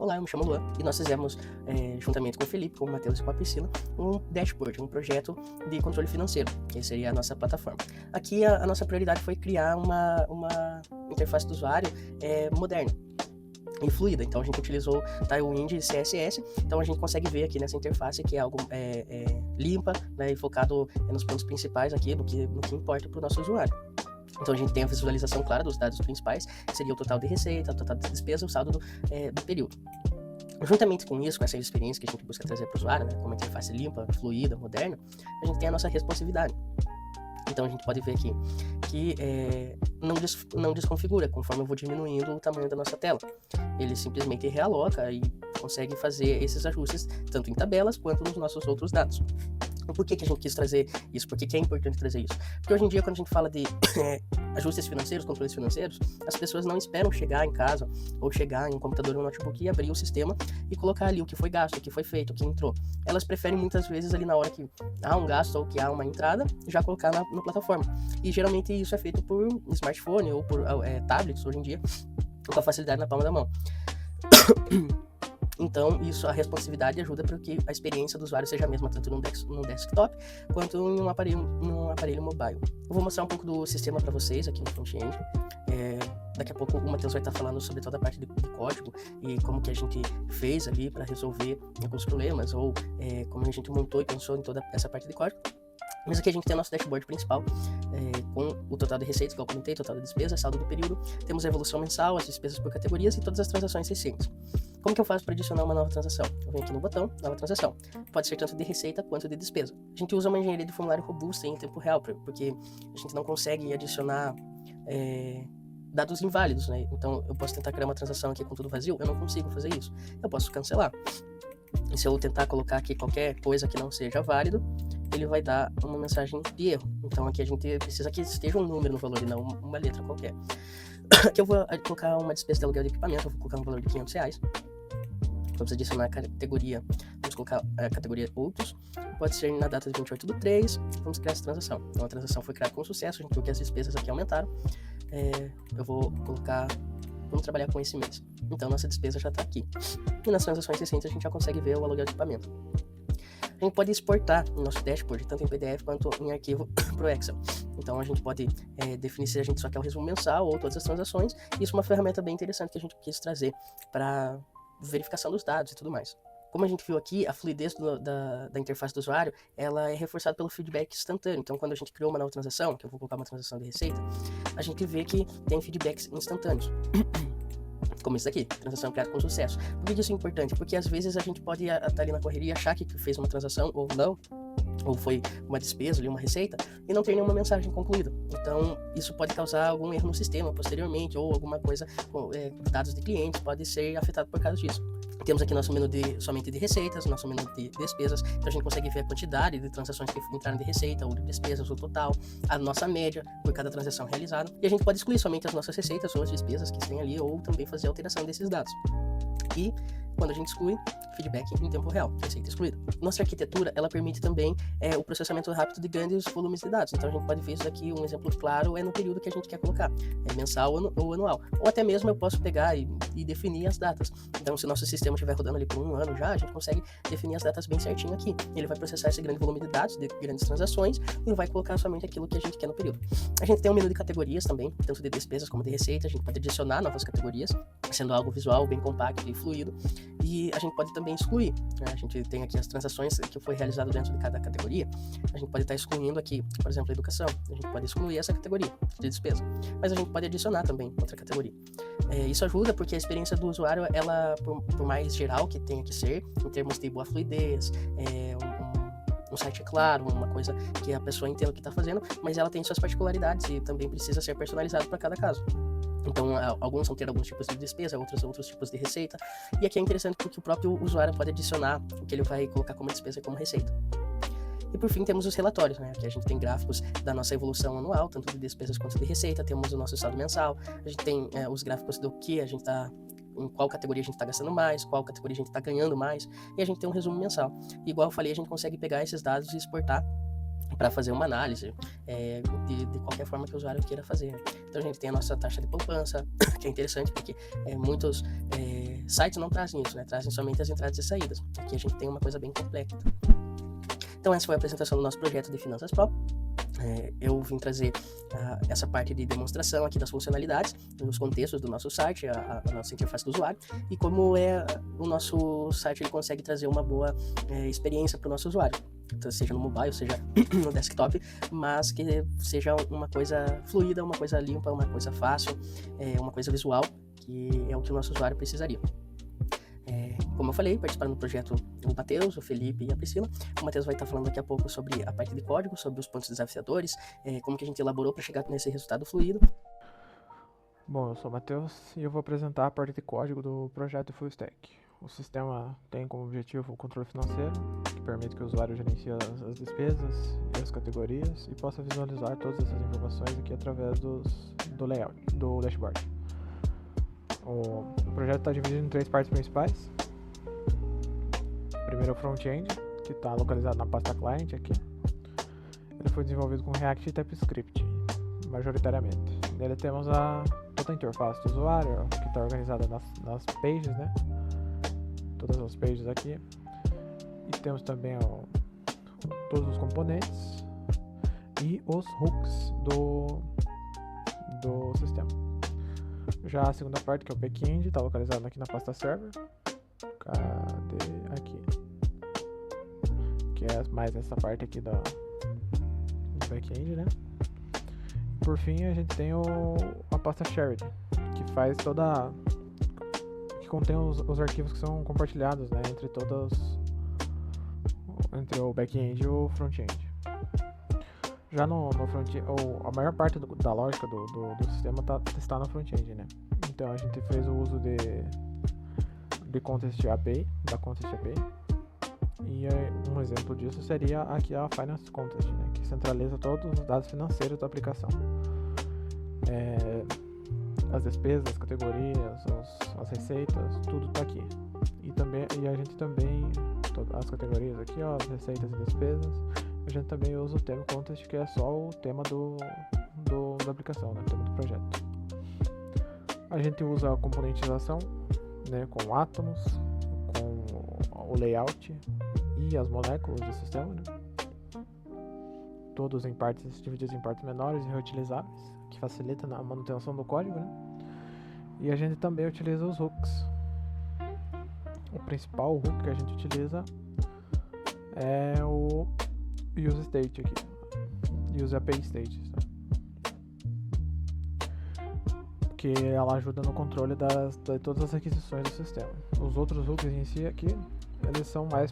Olá, eu me chamo Luan e nós fizemos, juntamente com o Felipe, com o Matheus e com a Priscila, um dashboard, um projeto de controle financeiro, que seria a nossa plataforma. Aqui a nossa prioridade foi criar uma interface do usuário moderna e fluida. Então a gente utilizou Tailwind e CSS, então a gente consegue ver aqui nessa interface que é algo limpa, né, e focado nos pontos principais aqui no que importa para o nosso usuário. Então a gente tem a visualização clara dos dados principais, que seria o total de receita, o total de despesa, o saldo do período. Juntamente com isso, com essa experiência que a gente busca trazer para o usuário, né, com uma interface limpa, fluida, moderna, a gente tem a nossa responsividade. Então a gente pode ver aqui que não desconfigura conforme eu vou diminuindo o tamanho da nossa tela. Ele simplesmente realoca e consegue fazer esses ajustes tanto em tabelas quanto nos nossos outros dados. Por que a gente quis trazer isso? Por que é importante trazer isso? Porque hoje em dia, quando a gente fala de ajustes financeiros, controles financeiros, as pessoas não esperam chegar em casa ou chegar em um computador ou um notebook e abrir o sistema e colocar ali o que foi gasto, o que foi feito, o que entrou. Elas preferem muitas vezes ali na hora que há um gasto ou que há uma entrada, já colocar na plataforma. E geralmente isso é feito por smartphone ou por tablets hoje em dia, com a facilidade na palma da mão. Então, a responsividade ajuda para que a experiência do usuário seja a mesma, tanto num desktop quanto em um aparelho mobile. Eu vou mostrar um pouco do sistema para vocês aqui no front-end. Daqui a pouco o Matheus vai estar falando sobre toda a parte de código e como que a gente fez ali para resolver alguns problemas, ou como a gente montou e pensou em toda essa parte de código. Mas aqui a gente tem o nosso dashboard principal, com o total de receitas, que eu comentei, total de despesa, saldo do período. Temos a evolução mensal, as despesas por categorias e todas as transações recentes. Como que eu faço para adicionar uma nova transação? Eu venho aqui no botão, nova transação. Pode ser tanto de receita quanto de despesa. A gente usa uma engenharia de formulário robusta em tempo real, porque a gente não consegue adicionar dados inválidos, né? Então eu posso tentar criar uma transação aqui com tudo vazio, eu não consigo fazer isso. Eu posso cancelar. E se eu tentar colocar aqui qualquer coisa que não seja válido, ele vai dar uma mensagem de erro. Então aqui a gente precisa que esteja um número no valor e não uma letra qualquer. Aqui eu vou colocar uma despesa de aluguel de equipamento, eu vou colocar um valor de R$500. Vamos adicionar a categoria, vamos colocar a categoria outros, pode ser na data de 28/3, vamos criar essa transação. Então a transação foi criada com sucesso, a gente viu que as despesas aqui aumentaram. Eu vou colocar, vamos trabalhar com esse mês. Então nossa despesa já está aqui. E nas transações recentes a gente já consegue ver o aluguel de equipamento. A gente pode exportar o nosso dashboard, tanto em PDF quanto em arquivo para o Excel. Então a gente pode definir se a gente só quer o resumo mensal ou todas as transações. Isso é uma ferramenta bem interessante que a gente quis trazer para verificação dos dados e tudo mais. Como a gente viu aqui, a fluidez da interface do usuário, ela é reforçada pelo feedback instantâneo. Então, quando a gente criou uma nova transação, que eu vou colocar uma transação de receita, a gente vê que tem feedbacks instantâneos. Como isso daqui, transação criada com sucesso. Por que isso é importante? Porque às vezes a gente pode estar ali na correria e achar que fez uma transação ou não, ou foi uma despesa ali, uma receita, e não ter nenhuma mensagem concluída. Então, isso pode causar algum erro no sistema posteriormente, ou alguma coisa com dados de clientes pode ser afetado por causa disso. Temos aqui nosso menu somente de receitas, nosso menu de despesas, então a gente consegue ver a quantidade de transações que entraram de receita, ou de despesas, o total, a nossa média por cada transação realizada, e a gente pode excluir somente as nossas receitas ou as despesas que tem ali, ou também fazer alteração desses dados. E quando a gente exclui, feedback em tempo real, receita excluída. Nossa arquitetura, ela permite também o processamento rápido de grandes volumes de dados. Então a gente pode ver isso daqui, um exemplo claro é no período que a gente quer colocar, mensal ou anual. Ou até mesmo eu posso pegar e definir as datas. Então se o nosso sistema estiver rodando ali por um ano já, a gente consegue definir as datas bem certinho aqui. Ele vai processar esse grande volume de dados, de grandes transações, e vai colocar somente aquilo que a gente quer no período. A gente tem um menu de categorias também, tanto de despesas como de receita. A gente pode adicionar novas categorias, sendo algo visual, bem compacto e fluido. E a gente pode também excluir, né? A gente tem aqui as transações que foi realizado dentro de cada categoria. A gente pode estar excluindo aqui, por exemplo, a educação. A gente pode excluir essa categoria de despesa, mas a gente pode adicionar também outra categoria. Isso ajuda porque a experiência do usuário, ela, por mais geral que tenha que ser, em termos de boa fluidez, um site claro, uma coisa que a pessoa entenda o que está fazendo, mas ela tem suas particularidades e também precisa ser personalizado para cada caso. Então, alguns vão ter alguns tipos de despesa, outros tipos de receita. E aqui é interessante porque o próprio usuário pode adicionar o que ele vai colocar como despesa e como receita. E por fim temos os relatórios, né? Aqui a gente tem gráficos da nossa evolução anual, tanto de despesas quanto de receita. Temos o nosso estado mensal, a gente tem os gráficos do que a gente está, em qual categoria a gente está gastando mais, qual categoria a gente está ganhando mais, e a gente tem um resumo mensal. Igual eu falei, a gente consegue pegar esses dados e exportar para fazer uma análise de qualquer forma que o usuário queira fazer. Então a gente tem a nossa taxa de poupança, que é interessante porque muitos sites não trazem isso, né? Trazem somente as entradas e saídas. Aqui a gente tem uma coisa bem completa. Então essa foi a apresentação do nosso projeto de Finanças Pro. Eu vim trazer essa parte de demonstração aqui das funcionalidades, dos contextos do nosso site, a nossa interface do usuário, e como o nosso site ele consegue trazer uma boa experiência para o nosso usuário, então, seja no mobile, seja no desktop, mas que seja uma coisa fluida, uma coisa limpa, uma coisa fácil, uma coisa visual, que é o que o nosso usuário precisaria. Como eu falei, participaram do projeto o Matheus, o Felipe e a Priscila. O Matheus vai estar falando daqui a pouco sobre a parte de código, sobre os pontos desafiadores, como que a gente elaborou para chegar nesse resultado fluido. Bom, eu sou o Matheus e eu vou apresentar a parte de código do projeto Full Stack. O sistema tem como objetivo o controle financeiro, que permite que o usuário gerencie as despesas e as categorias e possa visualizar todas essas informações aqui através do layout, do dashboard. O projeto está dividido em 3 partes principais. Primeiro, o front-end, que está localizado na pasta client aqui. Ele foi desenvolvido com React e TypeScript, majoritariamente. Nele temos toda a interface do usuário, que está organizada nas pages, né? Todas as pages aqui. E temos também todos os componentes e os hooks do sistema. Já a segunda parte, que é o back-end, está localizado aqui na pasta server. Cadê? Aqui. Que é mais essa parte aqui do back-end, né? Por fim, a gente tem a pasta shared, que faz que contém os arquivos que são compartilhados, né? Entre o back-end e o front-end. Já no front-end, a maior parte da lógica do sistema está no front-end, né? Então a gente fez o uso de Contest API, da Contest API. E um exemplo disso seria aqui a Finance Contest, né? Que centraliza todos os dados financeiros da aplicação. As despesas, as categorias, as receitas, tudo está aqui. E a gente também, as categorias aqui, ó, as receitas e despesas, a gente também usa o tema Contest, que é só o tema da aplicação, né, o tema do projeto. A gente usa a componentização, né, com átomos, com o layout e as moléculas do sistema, né, todos divididos em partes menores e reutilizáveis, que facilita na manutenção do código, né. E a gente também utiliza os hooks. O principal hook que a gente utiliza é o use state aqui, use API state, tá? Que ela ajuda no controle de todas as requisições do sistema. Os outros hooks em si aqui, eles são mais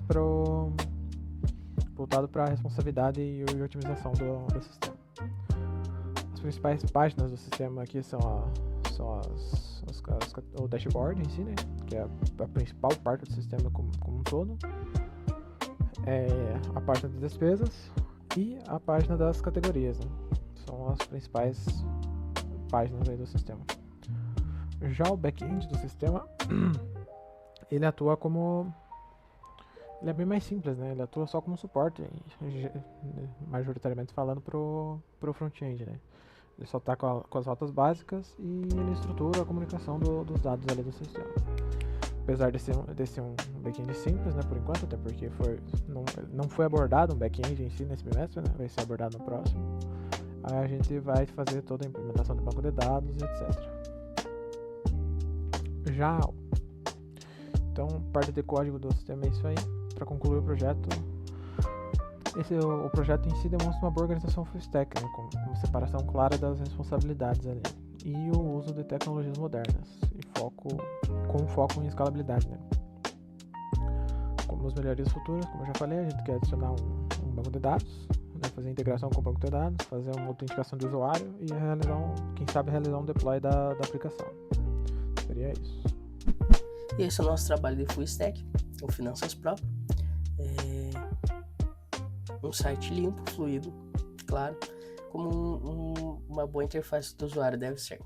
voltado para a responsabilidade e otimização do sistema. As principais páginas do sistema aqui são o dashboard em si, né? Que é a principal parte do sistema como um todo. A página de despesas e a página das categorias, né? São as principais páginas aí do sistema. Já o back-end do sistema, ele atua ele é bem mais simples, né? Ele atua só como suporte, majoritariamente falando pro front-end, né? Ele só está com as rotas básicas e ele estrutura a comunicação dos dados ali do sistema. Apesar de ser um back-end simples, né, por enquanto, até porque não foi abordado um back-end em si nesse bimestre, né, vai ser abordado no próximo. Aí a gente vai fazer toda a implementação do banco de dados, etc. Então, parte de código do sistema é isso aí. Para concluir o projeto, o projeto em si demonstra uma boa organização full stack, né, com separação clara das responsabilidades ali, e o uso de tecnologias modernas com foco em escalabilidade, né. Como as melhorias futuras, como eu já falei, a gente quer adicionar um banco de dados, né, fazer integração com o banco de dados, fazer uma autenticação do usuário e realizar um deploy da aplicação. Seria isso. E esse é o nosso trabalho de full stack, o Finanças Pro. Um site limpo, fluido, claro, como uma boa interface do usuário deve ser.